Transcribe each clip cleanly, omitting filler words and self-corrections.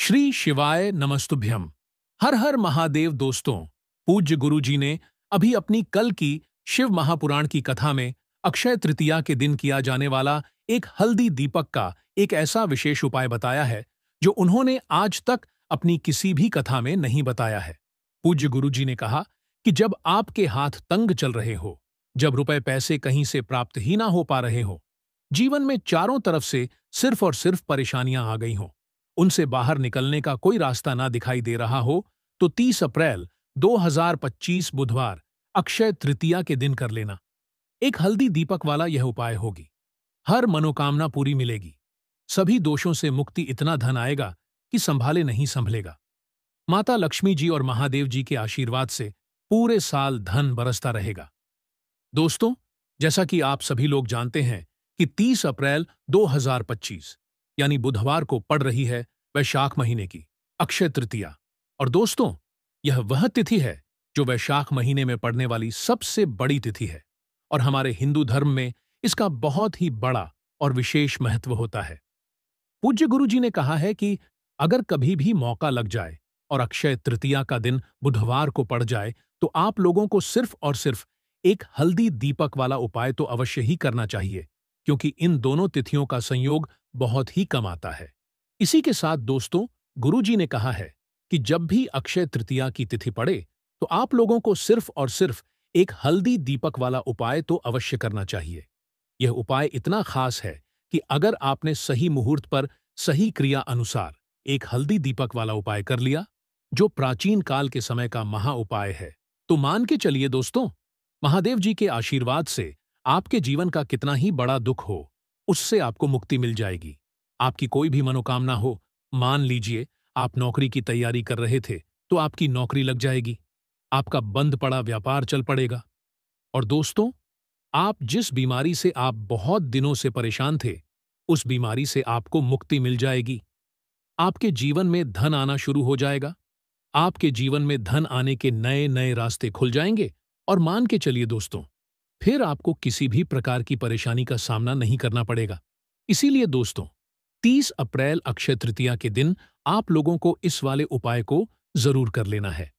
श्री शिवाय नमस्तुभ्यम। हर हर महादेव दोस्तों, पूज्य गुरु जी ने अभी अपनी कल की शिव महापुराण की कथा में अक्षय तृतीया के दिन किया जाने वाला एक हल्दी दीपक का एक ऐसा विशेष उपाय बताया है जो उन्होंने आज तक अपनी किसी भी कथा में नहीं बताया है। पूज्य गुरु जी ने कहा कि जब आपके हाथ तंग चल रहे हो, जब रुपए पैसे कहीं से प्राप्त ही ना हो पा रहे हो, जीवन में चारों तरफ से सिर्फ और सिर्फ परेशानियां आ गई हों, उनसे बाहर निकलने का कोई रास्ता ना दिखाई दे रहा हो, तो 30 अप्रैल 2025 बुधवार अक्षय तृतीया के दिन कर लेना। एक हल्दी दीपक वाला यह उपाय होगी। हर मनोकामना पूरी मिलेगी। सभी दोषों से मुक्ति, इतना धन आएगा कि संभाले नहीं संभलेगा। माता लक्ष्मी जी और महादेव जी के आशीर्वाद से पूरे साल धन बरसता रहेगा। दोस्तों, जैसा कि आप सभी लोग जानते हैं कि 30 अप्रैल 2025 यानी बुधवार को पड़ रही है वैशाख महीने की अक्षय तृतीया। और दोस्तों, यह वह तिथि है जो वैशाख महीने में पड़ने वाली सबसे बड़ी तिथि है और हमारे हिंदू धर्म में इसका बहुत ही बड़ा और विशेष महत्व होता है। पूज्य गुरु जी ने कहा है कि अगर कभी भी मौका लग जाए और अक्षय तृतीया का दिन बुधवार को पड़ जाए, तो आप लोगों को सिर्फ और सिर्फ एक हल्दी दीपक वाला उपाय तो अवश्य ही करना चाहिए, क्योंकि इन दोनों तिथियों का संयोग बहुत ही कम आता है। इसी के साथ दोस्तों, गुरु जी ने कहा है कि जब भी अक्षय तृतीया की तिथि पड़े, तो आप लोगों को सिर्फ और सिर्फ एक हल्दी दीपक वाला उपाय तो अवश्य करना चाहिए। यह उपाय इतना खास है कि अगर आपने सही मुहूर्त पर सही क्रिया अनुसार एक हल्दी दीपक वाला उपाय कर लिया, जो प्राचीन काल के समय का महा उपाय है, तो मान के चलिए दोस्तों, महादेव जी के आशीर्वाद से आपके जीवन का कितना ही बड़ा दुख हो, उससे आपको मुक्ति मिल जाएगी। आपकी कोई भी मनोकामना हो, मान लीजिए आप नौकरी की तैयारी कर रहे थे, तो आपकी नौकरी लग जाएगी। आपका बंद पड़ा व्यापार चल पड़ेगा। और दोस्तों, आप जिस बीमारी से आप बहुत दिनों से परेशान थे, उस बीमारी से आपको मुक्ति मिल जाएगी। आपके जीवन में धन आना शुरू हो जाएगा। आपके जीवन में धन आने के नए नए रास्ते खुल जाएंगे। और मान के चलिए दोस्तों, फिर आपको किसी भी प्रकार की परेशानी का सामना नहीं करना पड़ेगा। इसीलिए दोस्तों, 30 अप्रैल अक्षय तृतीया के दिन आप लोगों को इस वाले उपाय को जरूर कर लेना है।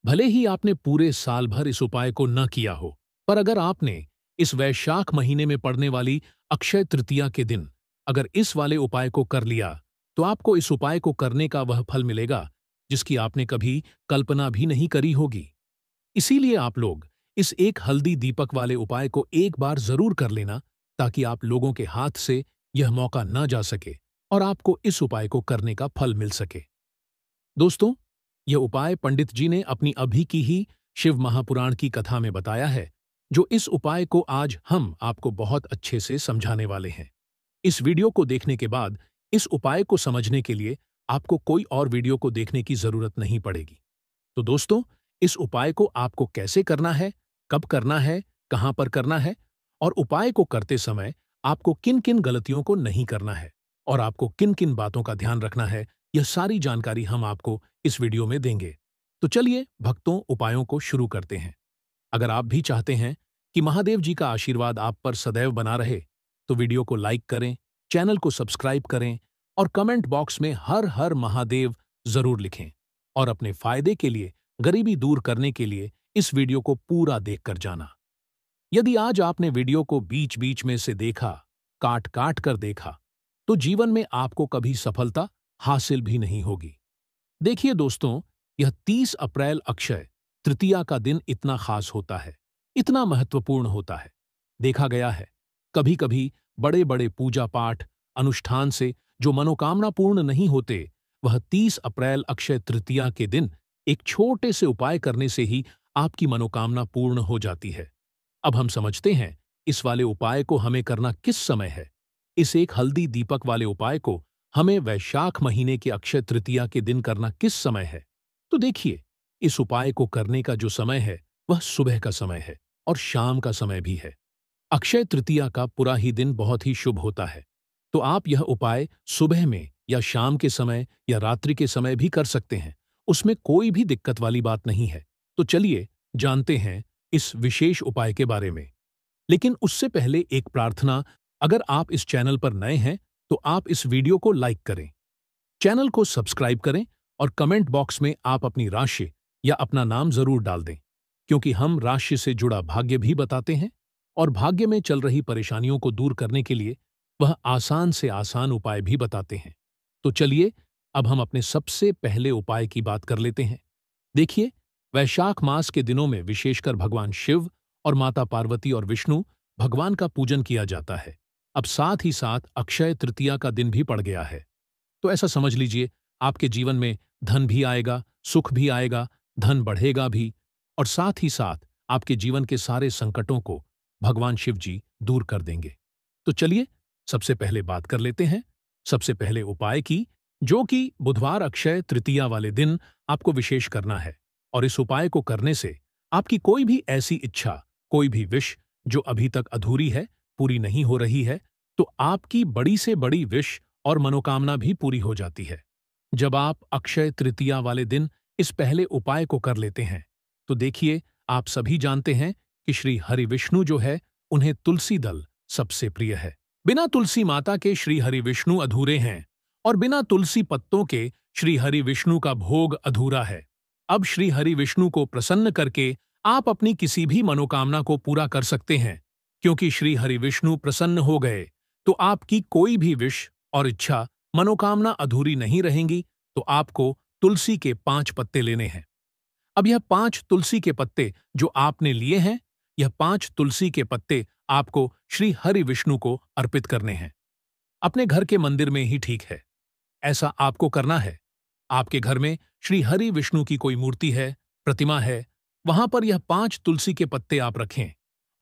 भले ही आपने पूरे साल भर इस उपाय को न किया हो, पर अगर आपने इस वैशाख महीने में पड़ने वाली अक्षय तृतीया के दिन अगर इस वाले उपाय को कर लिया, तो आपको इस उपाय को करने का वह फल मिलेगा जिसकी आपने कभी कल्पना भी नहीं करी होगी। इसीलिए आप लोग इस एक हल्दी दीपक वाले उपाय को एक बार जरूर कर लेना, ताकि आप लोगों के हाथ से यह मौका न जा सके और आपको इस उपाय को करने का फल मिल सके। दोस्तों, यह उपाय पंडित जी ने अपनी अभी की ही शिव महापुराण की कथा में बताया है, जो इस उपाय को आज हम आपको बहुत अच्छे से समझाने वाले हैं। इस वीडियो को देखने के बाद इस उपाय को समझने के लिए आपको कोई और वीडियो को देखने की जरूरत नहीं पड़ेगी। तो दोस्तों, इस उपाय को आपको कैसे करना है, कब करना है, कहां पर करना है और उपाय को करते समय आपको किन किन गलतियों को नहीं करना है और आपको किन किन बातों का ध्यान रखना है, यह सारी जानकारी हम आपको इस वीडियो में देंगे। तो चलिए भक्तों, उपायों को शुरू करते हैं। अगर आप भी चाहते हैं कि महादेव जी का आशीर्वाद आप पर सदैव बना रहे, तो वीडियो को लाइक करें, चैनल को सब्सक्राइब करें और कमेंट बॉक्स में हर हर महादेव जरूर लिखें। और अपने फायदे के लिए, गरीबी दूर करने के लिए इस वीडियो को पूरा देखकर जाना। यदि आज आपने वीडियो को बीच बीच में से देखा, काट काट कर देखा, तो जीवन में आपको कभी सफलता हासिल भी नहीं होगी। देखिए दोस्तों, यह 30 अप्रैल अक्षय तृतीया का दिन इतना खास होता है, इतना महत्वपूर्ण होता है। देखा गया है, कभी कभी बड़े बड़े पूजा पाठ अनुष्ठान से जो मनोकामना पूर्ण नहीं होते, वह 30 अप्रैल अक्षय तृतीया के दिन एक छोटे से उपाय करने से ही आपकी मनोकामना पूर्ण हो जाती है। अब हम समझते हैं इस वाले उपाय को हमें करना किस समय है। इस एक हल्दी दीपक वाले उपाय को हमें वैशाख महीने के अक्षय तृतीया के दिन करना किस समय है। तो देखिए, इस उपाय को करने का जो समय है, वह सुबह का समय है और शाम का समय भी है। अक्षय तृतीया का पूरा ही दिन बहुत ही शुभ होता है, तो आप यह उपाय सुबह में या शाम के समय या रात्रि के समय भी कर सकते हैं। उसमें कोई भी दिक्कत वाली बात नहीं है। तो चलिए जानते हैं इस विशेष उपाय के बारे में। लेकिन उससे पहले एक प्रार्थना, अगर आप इस चैनल पर नए हैं तो आप इस वीडियो को लाइक करें, चैनल को सब्सक्राइब करें और कमेंट बॉक्स में आप अपनी राशि या अपना नाम जरूर डाल दें, क्योंकि हम राशि से जुड़ा भाग्य भी बताते हैं और भाग्य में चल रही परेशानियों को दूर करने के लिए वह आसान से आसान उपाय भी बताते हैं। तो चलिए अब हम अपने सबसे पहले उपाय की बात कर लेते हैं। देखिए, वैशाख मास के दिनों में विशेषकर भगवान शिव और माता पार्वती और विष्णु भगवान का पूजन किया जाता है। अब साथ ही साथ अक्षय तृतीया का दिन भी पड़ गया है, तो ऐसा समझ लीजिए आपके जीवन में धन भी आएगा, सुख भी आएगा, धन बढ़ेगा भी, और साथ ही साथ आपके जीवन के सारे संकटों को भगवान शिव जी दूर कर देंगे। तो चलिए सबसे पहले बात कर लेते हैं सबसे पहले उपाय की, जो कि बुधवार अक्षय तृतीया वाले दिन आपको विशेष करना है। और इस उपाय को करने से आपकी कोई भी ऐसी इच्छा, कोई भी विश जो अभी तक अधूरी है, पूरी नहीं हो रही है, तो आपकी बड़ी से बड़ी विश और मनोकामना भी पूरी हो जाती है। जब आप अक्षय तृतीया वाले दिन इस पहले उपाय को कर लेते हैं, तो देखिए, आप सभी जानते हैं कि श्री हरि विष्णु जो है, उन्हें तुलसी दल सबसे प्रिय है। बिना तुलसी माता के श्री हरि विष्णु अधूरे हैं और बिना तुलसी पत्तों के श्री हरि विष्णु का भोग अधूरा है। अब श्री हरि विष्णु को प्रसन्न करके आप अपनी किसी भी मनोकामना को पूरा कर सकते हैं, क्योंकि श्री हरि विष्णु प्रसन्न हो गए तो आपकी कोई भी विश और इच्छा, मनोकामना अधूरी नहीं रहेंगी। तो आपको तुलसी के 5 पत्ते लेने हैं। अब यह 5 तुलसी के पत्ते जो आपने लिए हैं, यह 5 तुलसी के पत्ते आपको श्री हरि विष्णु को अर्पित करने हैं। अपने घर के मंदिर में ही ठीक है, ऐसा आपको करना है। आपके घर में श्री हरि विष्णु की कोई मूर्ति है, प्रतिमा है, वहां पर यह 5 तुलसी के पत्ते आप रखें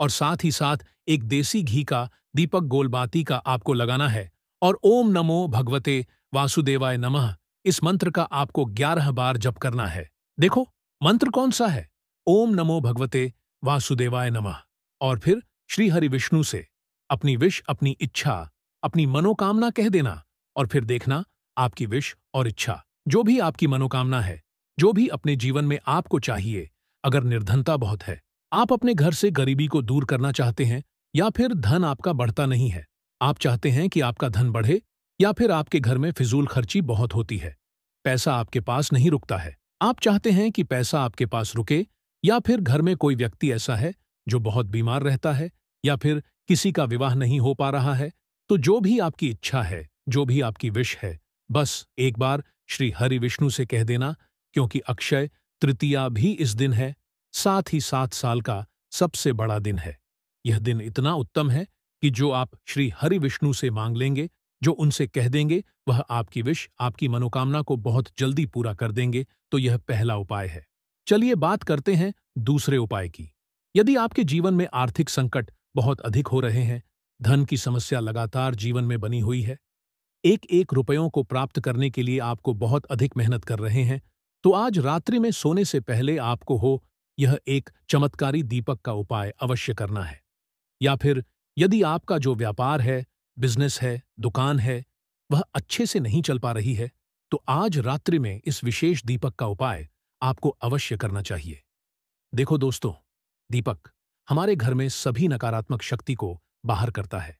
और साथ ही साथ एक देसी घी का दीपक गोलबाती का आपको लगाना है और ओम नमो भगवते वासुदेवाय नमः इस मंत्र का आपको 11 बार जप करना है। देखो, मंत्र कौन सा है? ओम नमो भगवते वासुदेवाय नमः। और फिर श्री हरि विष्णु से अपनी विश, अपनी इच्छा, अपनी मनोकामना कह देना और फिर देखना आपकी विश और इच्छा, जो भी आपकी मनोकामना है, जो भी अपने जीवन में आपको चाहिए। अगर निर्धनता बहुत है, आप अपने घर से गरीबी को दूर करना चाहते हैं, या फिर धन आपका बढ़ता नहीं है, आप चाहते हैं कि आपका धन बढ़े, या फिर आपके घर में फिजूल खर्ची बहुत होती है, पैसा आपके पास नहीं रुकता है, आप चाहते हैं कि पैसा आपके पास रुके, या फिर घर में कोई व्यक्ति ऐसा है जो बहुत बीमार रहता है, या फिर किसी का विवाह नहीं हो पा रहा है, तो जो भी आपकी इच्छा है, जो भी आपकी विश है, बस एक बार श्री हरि विष्णु से कह देना, क्योंकि अक्षय तृतीया भी इस दिन है, साथ ही 7 साल का सबसे बड़ा दिन है। यह दिन इतना उत्तम है कि जो आप श्री हरि विष्णु से मांग लेंगे, जो उनसे कह देंगे, वह आपकी विश, आपकी मनोकामना को बहुत जल्दी पूरा कर देंगे। तो यह पहला उपाय है। चलिए बात करते हैं दूसरे उपाय की। यदि आपके जीवन में आर्थिक संकट बहुत अधिक हो रहे हैं, धन की समस्या लगातार जीवन में बनी हुई है, एक एक रुपयों को प्राप्त करने के लिए आपको बहुत अधिक मेहनत कर रहे हैं, तो आज रात्रि में सोने से पहले आपको हो यह एक चमत्कारी दीपक का उपाय अवश्य करना है। या फिर यदि आपका जो व्यापार है, बिजनेस है, दुकान है, वह अच्छे से नहीं चल पा रही है, तो आज रात्रि में इस विशेष दीपक का उपाय आपको अवश्य करना चाहिए। देखो दोस्तों, दीपक हमारे घर में सभी नकारात्मक शक्ति को बाहर करता है।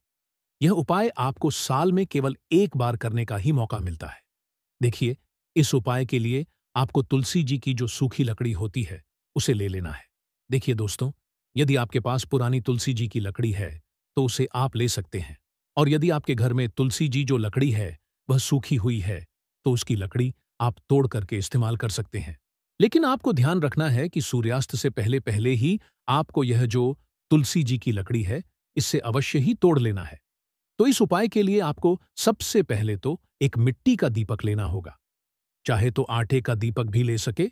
यह उपाय आपको साल में केवल एक बार करने का ही मौका मिलता है। देखिए, इस उपाय के लिए आपको तुलसी जी की जो सूखी लकड़ी होती है, उसे ले लेना है। देखिए दोस्तों, यदि आपके पास पुरानी तुलसी जी की लकड़ी है, तो उसे आप ले सकते हैं। और यदि आपके घर में तुलसी जी जो लकड़ी है, वह सूखी हुई है, तो उसकी लकड़ी आप तोड़ करके इस्तेमाल कर सकते हैं। लेकिन आपको ध्यान रखना है कि सूर्यास्त से पहले पहले ही आपको यह जो तुलसी जी की लकड़ी है, इससे अवश्य ही तोड़ लेना है। तो इस उपाय के लिए आपको सबसे पहले तो एक मिट्टी का दीपक लेना होगा। चाहे तो आटे का दीपक भी ले सके,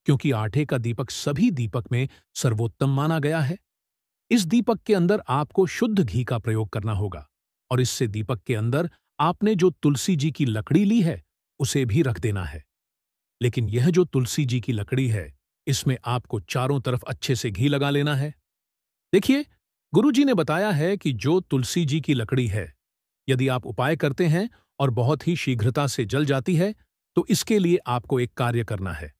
क्योंकि आटे का दीपक सभी दीपक में सर्वोत्तम माना गया है। इस दीपक के अंदर आपको शुद्ध घी का प्रयोग करना होगा और इससे दीपक के अंदर आपने जो तुलसी जी की लकड़ी ली है, उसे भी रख देना है। लेकिन यह जो तुलसी जी की लकड़ी है, इसमें आपको चारों तरफ अच्छे से घी लगा लेना है। देखिए, गुरुजी ने बताया है कि जो तुलसी जी की लकड़ी है, यदि आप उपाय करते हैं और बहुत ही शीघ्रता से जल जाती है, तो इसके लिए आपको एक कार्य करना है।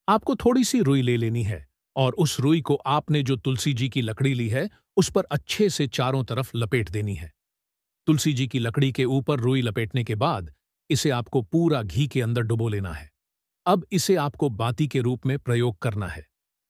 आपको थोड़ी सी रुई ले लेनी है और उस रुई को आपने जो तुलसी जी की लकड़ी ली है, उस पर अच्छे से चारों तरफ लपेट देनी है। तुलसी जी की लकड़ी के ऊपर रुई लपेटने के बाद इसे आपको पूरा घी के अंदर डुबो लेना है। अब इसे आपको बाती के रूप में प्रयोग करना है।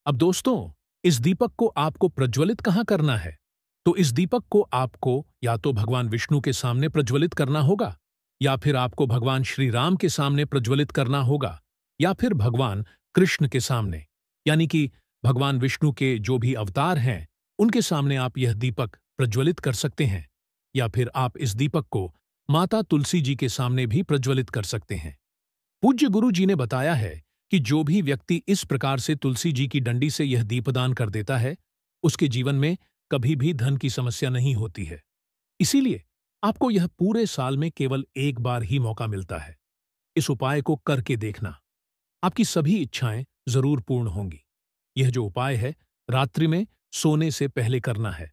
अब दोस्तों, इस दीपक को आपको प्रज्वलित कहाँ करना है? तो इस दीपक को आपको या तो भगवान विष्णु के सामने प्रज्वलित करना होगा, या फिर आपको भगवान श्री राम के सामने प्रज्वलित करना होगा, या फिर भगवान कृष्ण के सामने, यानी कि भगवान विष्णु के जो भी अवतार हैं उनके सामने आप यह दीपक प्रज्वलित कर सकते हैं। या फिर आप इस दीपक को माता तुलसी जी के सामने भी प्रज्वलित कर सकते हैं। पूज्य गुरु जी ने बताया है कि जो भी व्यक्ति इस प्रकार से तुलसी जी की डंडी से यह दीपदान कर देता है, उसके जीवन में कभी भी धन की समस्या नहीं होती है। इसीलिए आपको यह पूरे साल में केवल एक बार ही मौका मिलता है। इस उपाय को करके देखना, आपकी सभी इच्छाएं जरूर पूर्ण होंगी। यह जो उपाय है, रात्रि में सोने से पहले करना है।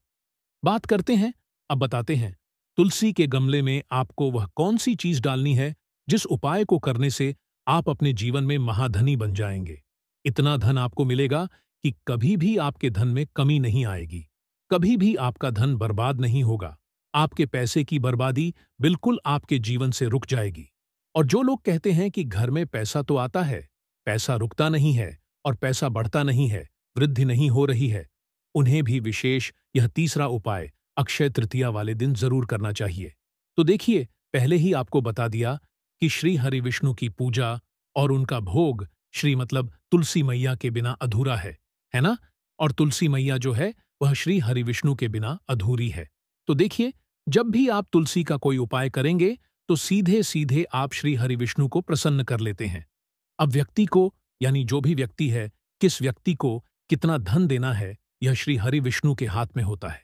बात करते हैं, अब बताते हैं, तुलसी के गमले में आपको वह कौन सी चीज डालनी है जिस उपाय को करने से आप अपने जीवन में महाधनी बन जाएंगे। इतना धन आपको मिलेगा कि कभी भी आपके धन में कमी नहीं आएगी, कभी भी आपका धन बर्बाद नहीं होगा। आपके पैसे की बर्बादी बिल्कुल आपके जीवन से रुक जाएगी। और जो लोग कहते हैं कि घर में पैसा तो आता है, पैसा रुकता नहीं है और पैसा बढ़ता नहीं है, वृद्धि नहीं हो रही है, उन्हें भी विशेष यह तीसरा उपाय अक्षय तृतीया वाले दिन जरूर करना चाहिए। तो देखिए, पहले ही आपको बता दिया कि श्री हरि विष्णु की पूजा और उनका भोग श्री मतलब तुलसी मैया के बिना अधूरा है ना? और तुलसी मैया जो है वह श्री हरि विष्णु के बिना अधूरी है। तो देखिए, जब भी आप तुलसी का कोई उपाय करेंगे तो सीधे सीधे आप श्री हरि विष्णु को प्रसन्न कर लेते हैं। अब व्यक्ति को, यानी जो भी व्यक्ति है, किस व्यक्ति को कितना धन देना है, यह श्री हरि विष्णु के हाथ में होता है।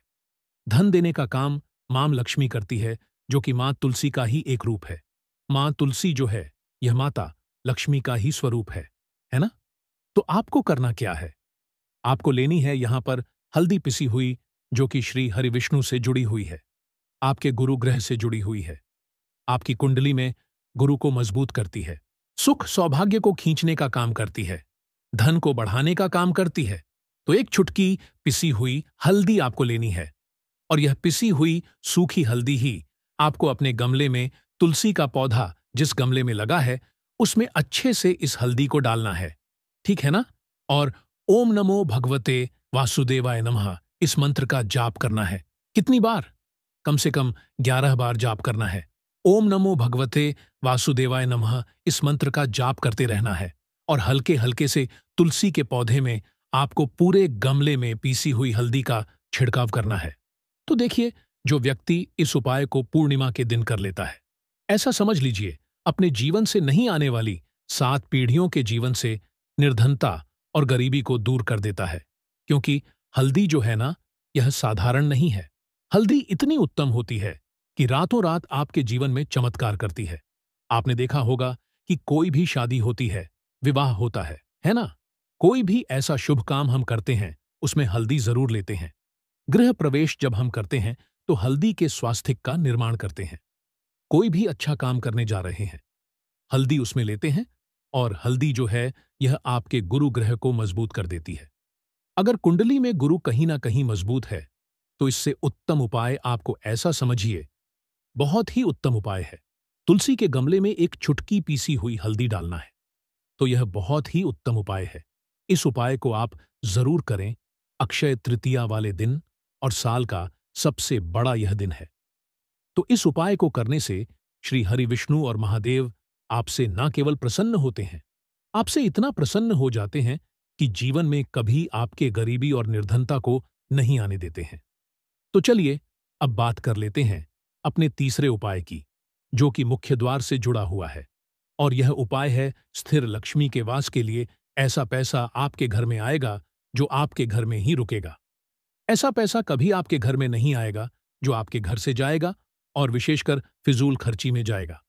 धन देने का काम मां लक्ष्मी करती है, जो कि मां तुलसी का ही एक रूप है। मां तुलसी जो है, यह माता लक्ष्मी का ही स्वरूप है ना? तो आपको करना क्या है? आपको लेनी है यहां पर हल्दी पिसी हुई, जो कि श्री हरि विष्णु से जुड़ी हुई है, आपके गुरु ग्रह से जुड़ी हुई है, आपकी कुंडली में गुरु को मजबूत करती है, सुख सौभाग्य को खींचने का काम करती है, धन को बढ़ाने का काम करती है। तो एक चुटकी पिसी हुई हल्दी आपको लेनी है, और यह पिसी हुई सूखी हल्दी ही आपको अपने गमले में, तुलसी का पौधा जिस गमले में लगा है उसमें अच्छे से इस हल्दी को डालना है, ठीक है ना? और ओम नमो भगवते वासुदेवाय नमः इस मंत्र का जाप करना है। कितनी बार? कम से कम 11 बार जाप करना है। ओम नमो भगवते वासुदेवाय नमः इस मंत्र का जाप करते रहना है, और हल्के हल्के से तुलसी के पौधे में आपको पूरे गमले में पीसी हुई हल्दी का छिड़काव करना है। तो देखिए, जो व्यक्ति इस उपाय को पूर्णिमा के दिन कर लेता है, ऐसा समझ लीजिए अपने जीवन से नहीं आने वाली 7 पीढ़ियों के जीवन से निर्धनता और गरीबी को दूर कर देता है। क्योंकि हल्दी जो है ना, यह साधारण नहीं है। हल्दी इतनी उत्तम होती है कि रातों रात आपके जीवन में चमत्कार करती है। आपने देखा होगा कि कोई भी शादी होती है, विवाह होता है ना? कोई भी ऐसा शुभ काम हम करते हैं, उसमें हल्दी जरूर लेते हैं। गृह प्रवेश जब हम करते हैं तो हल्दी के स्वास्तिक का निर्माण करते हैं। कोई भी अच्छा काम करने जा रहे हैं, हल्दी उसमें लेते हैं, और हल्दी जो है यह आपके गुरु ग्रह को मजबूत कर देती है। अगर कुंडली में गुरु कहीं ना कहीं मजबूत है तो इससे उत्तम उपाय आपको ऐसा समझिए, बहुत ही उत्तम उपाय है, तुलसी के गमले में एक चुटकी पीसी हुई हल्दी डालना है। तो यह बहुत ही उत्तम उपाय है। इस उपाय को आप जरूर करें अक्षय तृतीया वाले दिन, और साल का सबसे बड़ा यह दिन है। तो इस उपाय को करने से श्री हरि विष्णु और महादेव आपसे न केवल प्रसन्न होते हैं, आपसे इतना प्रसन्न हो जाते हैं कि जीवन में कभी आपके गरीबी और निर्धनता को नहीं आने देते हैं। तो चलिए अब बात कर लेते हैं अपने तीसरे उपाय की, जो कि मुख्य द्वार से जुड़ा हुआ है। और यह उपाय है स्थिर लक्ष्मी के वास के लिए। ऐसा पैसा आपके घर में आएगा जो आपके घर में ही रुकेगा। ऐसा पैसा कभी आपके घर में नहीं आएगा जो आपके घर से जाएगा और विशेषकर फिजूल खर्ची में जाएगा।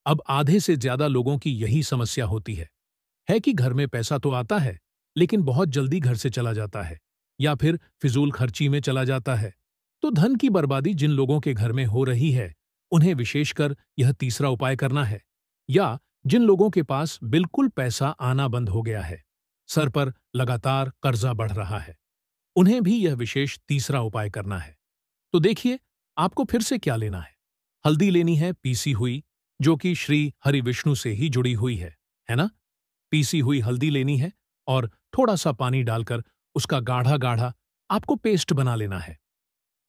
अब आधे से ज्यादा लोगों की यही समस्या होती है कि घर में पैसा तो आता है लेकिन बहुत जल्दी घर से चला जाता है, या फिर फिजूल खर्ची में चला जाता है। तो धन की बर्बादी जिन लोगों के घर में हो रही है, उन्हें विशेषकर यह तीसरा उपाय करना है। या जिन लोगों के पास बिल्कुल पैसा आना बंद हो गया है, सर पर लगातार कर्जा बढ़ रहा है, उन्हें भी यह विशेष तीसरा उपाय करना है। तो देखिए, आपको फिर से क्या लेना है। हल्दी लेनी है पीसी हुई, जो कि श्री हरि विष्णु से ही जुड़ी हुई है ना? पीसी हुई हल्दी लेनी है और थोड़ा सा पानी डालकर उसका गाढ़ा गाढ़ा आपको पेस्ट बना लेना है।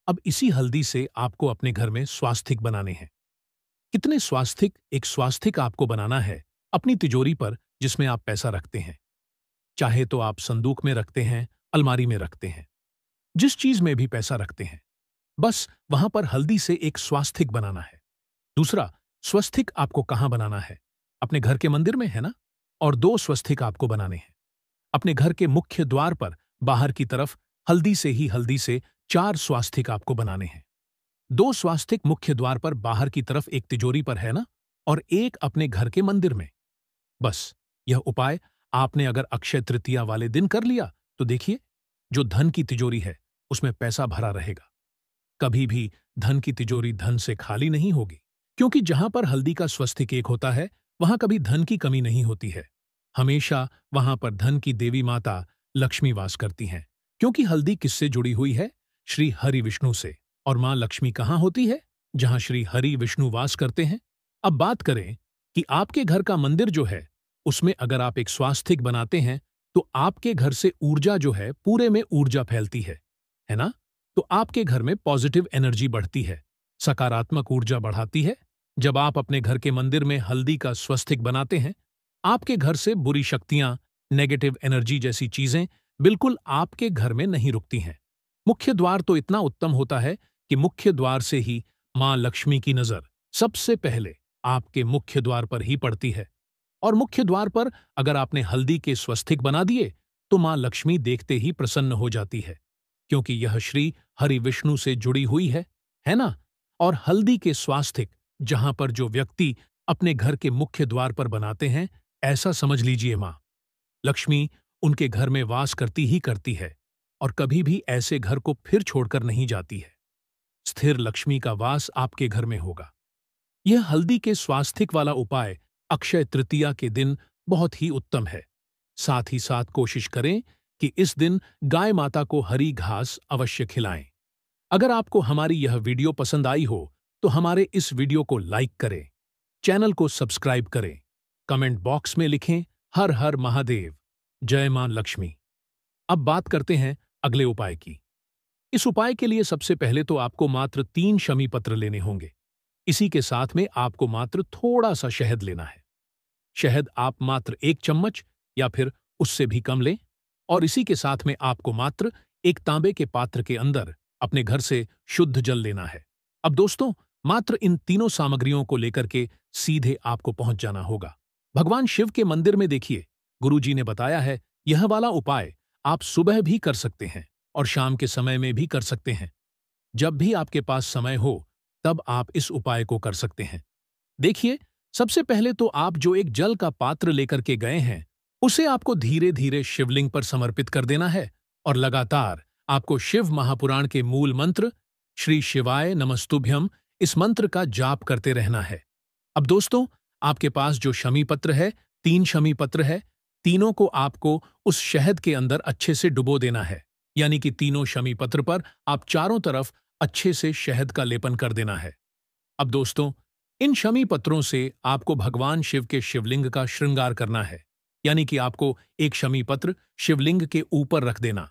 अब इसी हल्दी से आपको अपने घर में स्वास्तिक बनाने हैं। कितने स्वास्तिक? एक स्वास्तिक आपको बनाना है अपनी तिजोरी पर जिसमें आप पैसा रखते हैं। चाहे तो आप संदूक में रखते हैं, अलमारी में रखते हैं, जिस चीज में भी पैसा रखते हैं, बस वहां पर हल्दी से एक स्वास्तिक बनाना है। दूसरा, स्वस्तिक आपको कहां बनाना है? अपने घर के मंदिर में, है ना? और 2 स्वस्तिक आपको बनाने हैं अपने घर के मुख्य द्वार पर, बाहर की तरफ। हल्दी से 4 स्वास्तिक आपको बनाने हैं। 2 स्वास्तिक मुख्य द्वार पर बाहर की तरफ एक तिजोरी पर, है ना? और एक अपने घर के मंदिर में। बस यह उपाय आपने अगर अक्षय तृतीया वाले दिन कर लिया तो देखिए, जो धन की तिजोरी है उसमें पैसा भरा रहेगा। कभी भी धन की तिजोरी धन से खाली नहीं होगी, क्योंकि जहां पर हल्दी का स्वस्तिक एक होता है वहां कभी धन की कमी नहीं होती है। हमेशा वहां पर धन की देवी माता लक्ष्मी वास करती हैं, क्योंकि हल्दी किससे जुड़ी हुई है? श्री हरि विष्णु से। और मां लक्ष्मी कहां होती है? जहां श्री हरि विष्णु वास करते हैं। अब बात करें कि आपके घर का मंदिर जो है उसमें अगर आप एक स्वास्तिक बनाते हैं तो आपके घर से ऊर्जा जो है, पूरे में ऊर्जा फैलती है ना? तो आपके घर में पॉजिटिव एनर्जी बढ़ती है, सकारात्मक ऊर्जा बढ़ाती है। जब आप अपने घर के मंदिर में हल्दी का स्वस्तिक बनाते हैं, आपके घर से बुरी शक्तियां, नेगेटिव एनर्जी जैसी चीजें बिल्कुल आपके घर में नहीं रुकती हैं। मुख्य द्वार तो इतना उत्तम होता है कि मुख्य द्वार से ही मां लक्ष्मी की नजर सबसे पहले आपके मुख्य द्वार पर ही पड़ती है। और मुख्य द्वार पर अगर आपने हल्दी के स्वस्तिक बना दिए तो मां लक्ष्मी देखते ही प्रसन्न हो जाती है, क्योंकि यह श्री हरि विष्णु से जुड़ी हुई है ना? और हल्दी के स्वास्तिक जहां पर जो व्यक्ति अपने घर के मुख्य द्वार पर बनाते हैं, ऐसा समझ लीजिए मां लक्ष्मी उनके घर में वास करती ही करती है और कभी भी ऐसे घर को फिर छोड़कर नहीं जाती है। स्थिर लक्ष्मी का वास आपके घर में होगा। यह हल्दी के स्वास्तिक वाला उपाय अक्षय तृतीया के दिन बहुत ही उत्तम है। साथ ही साथ कोशिश करें कि इस दिन गाय माता को हरी घास अवश्य खिलाएं। अगर आपको हमारी यह वीडियो पसंद आई हो तो हमारे इस वीडियो को लाइक करें, चैनल को सब्सक्राइब करें, कमेंट बॉक्स में लिखें हर हर महादेव, जय मां लक्ष्मी। अब बात करते हैं अगले उपाय की। इस उपाय के लिए सबसे पहले तो आपको मात्र 3 शमी पत्र लेने होंगे। इसी के साथ में आपको मात्र थोड़ा सा शहद लेना है। शहद आप मात्र 1 चम्मच या फिर उससे भी कम लें। और इसी के साथ में आपको मात्र एक तांबे के पात्र के अंदर अपने घर से शुद्ध जल लेना है। अब दोस्तों, मात्र इन तीनों सामग्रियों को लेकर के सीधे आपको पहुंच जाना होगा भगवान शिव के मंदिर में। देखिए, गुरुजी ने बताया है यह वाला उपाय आप सुबह भी कर सकते हैं और शाम के समय में भी कर सकते हैं। जब भी आपके पास समय हो तब आप इस उपाय को कर सकते हैं। देखिए, सबसे पहले तो आप जो एक जल का पात्र लेकर के गए हैं उसे आपको धीरे धीरे शिवलिंग पर समर्पित कर देना है और लगातार आपको शिव महापुराण के मूल मंत्र श्री शिवाय नमस्तुभ्यम इस मंत्र का जाप करते रहना है। अब दोस्तों, आपके पास जो शमी पत्र है, 3 शमी पत्र है, तीनों को आपको उस शहद के अंदर अच्छे से डुबो देना है। यानी कि तीनों शमी पत्र पर आप चारों तरफ अच्छे से शहद का लेपन कर देना है। अब दोस्तों, इन शमी पत्रों से आपको भगवान शिव के शिवलिंग का श्रृंगार करना है। यानी कि आपको एक शमी पत्र शिवलिंग के ऊपर रख देना,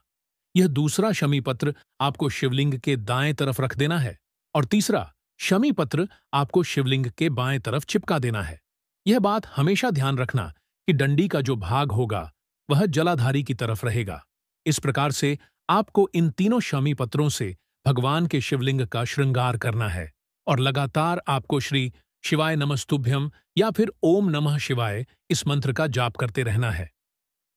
यह दूसरा शमी पत्र आपको शिवलिंग के दाएं तरफ रख देना है और तीसरा शमी पत्र आपको शिवलिंग के बाएं तरफ चिपका देना है। यह बात हमेशा ध्यान रखना कि डंडी का जो भाग होगा वह जलाधारी की तरफ रहेगा। इस प्रकार से आपको इन तीनों शमी पत्रों से भगवान के शिवलिंग का श्रृंगार करना है और लगातार आपको श्री शिवाय नमस्तुभ्यम या फिर ओम नमः शिवाय इस मंत्र का जाप करते रहना है।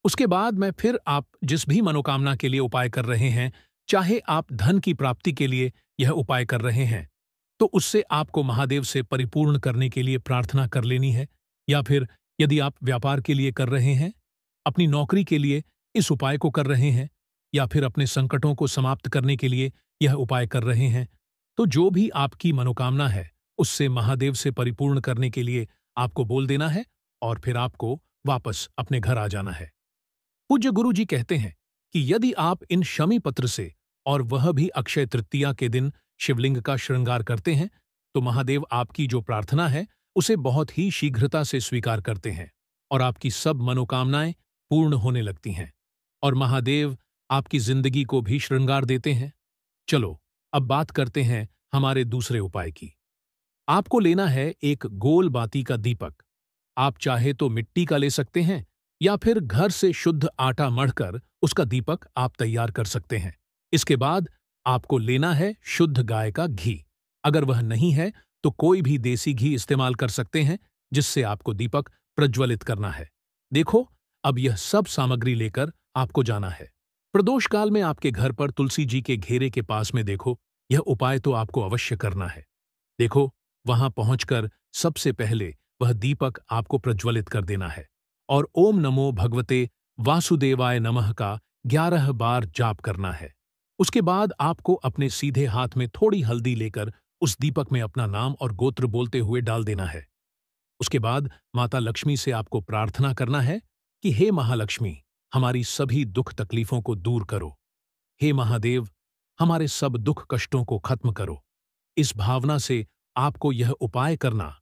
उसके बाद में फिर आप जिस भी मनोकामना के लिए उपाय कर रहे हैं, चाहे आप धन की प्राप्ति के लिए यह उपाय कर रहे हैं, तो उससे आपको महादेव से परिपूर्ण करने के लिए प्रार्थना कर लेनी है। या फिर यदि आप व्यापार के लिए कर रहे हैं, अपनी नौकरी के लिए इस उपाय को कर रहे हैं, या फिर अपने संकटों को समाप्त करने के लिए यह उपाय कर रहे हैं, तो जो भी आपकी मनोकामना है उससे महादेव से परिपूर्ण करने के लिए आपको बोल देना है और फिर आपको वापस अपने घर आ जाना है। पूज्य गुरु जी कहते हैं कि यदि आप इन शमी पत्र से और वह भी अक्षय तृतीया के दिन शिवलिंग का श्रृंगार करते हैं तो महादेव आपकी जो प्रार्थना है उसे बहुत ही शीघ्रता से स्वीकार करते हैं और आपकी सब मनोकामनाएं पूर्ण होने लगती हैं और महादेव आपकी जिंदगी को भी श्रृंगार देते हैं। चलो, अब बात करते हैं हमारे दूसरे उपाय की। आपको लेना है एक गोल बाती का दीपक। आप चाहे तो मिट्टी का ले सकते हैं या फिर घर से शुद्ध आटा मढ़कर उसका दीपक आप तैयार कर सकते हैं। इसके बाद आपको लेना है शुद्ध गाय का घी। अगर वह नहीं है तो कोई भी देसी घी इस्तेमाल कर सकते हैं, जिससे आपको दीपक प्रज्वलित करना है। देखो, अब यह सब सामग्री लेकर आपको जाना है। प्रदोष काल में आपके घर पर तुलसी जी के घेरे के पास में देखो, यह उपाय तो आपको अवश्य करना है। देखो, वहां पहुंचकर सबसे पहले वह दीपक आपको प्रज्वलित कर देना है और ओम नमो भगवते वासुदेवाय नमः का 11 बार जाप करना है। उसके बाद आपको अपने सीधे हाथ में थोड़ी हल्दी लेकर उस दीपक में अपना नाम और गोत्र बोलते हुए डाल देना है। उसके बाद माता लक्ष्मी से आपको प्रार्थना करना है कि हे महालक्ष्मी, हमारी सभी दुख तकलीफों को दूर करो। हे महादेव, हमारे सब दुख कष्टों को खत्म करो। इस भावना से आपको यह उपाय करना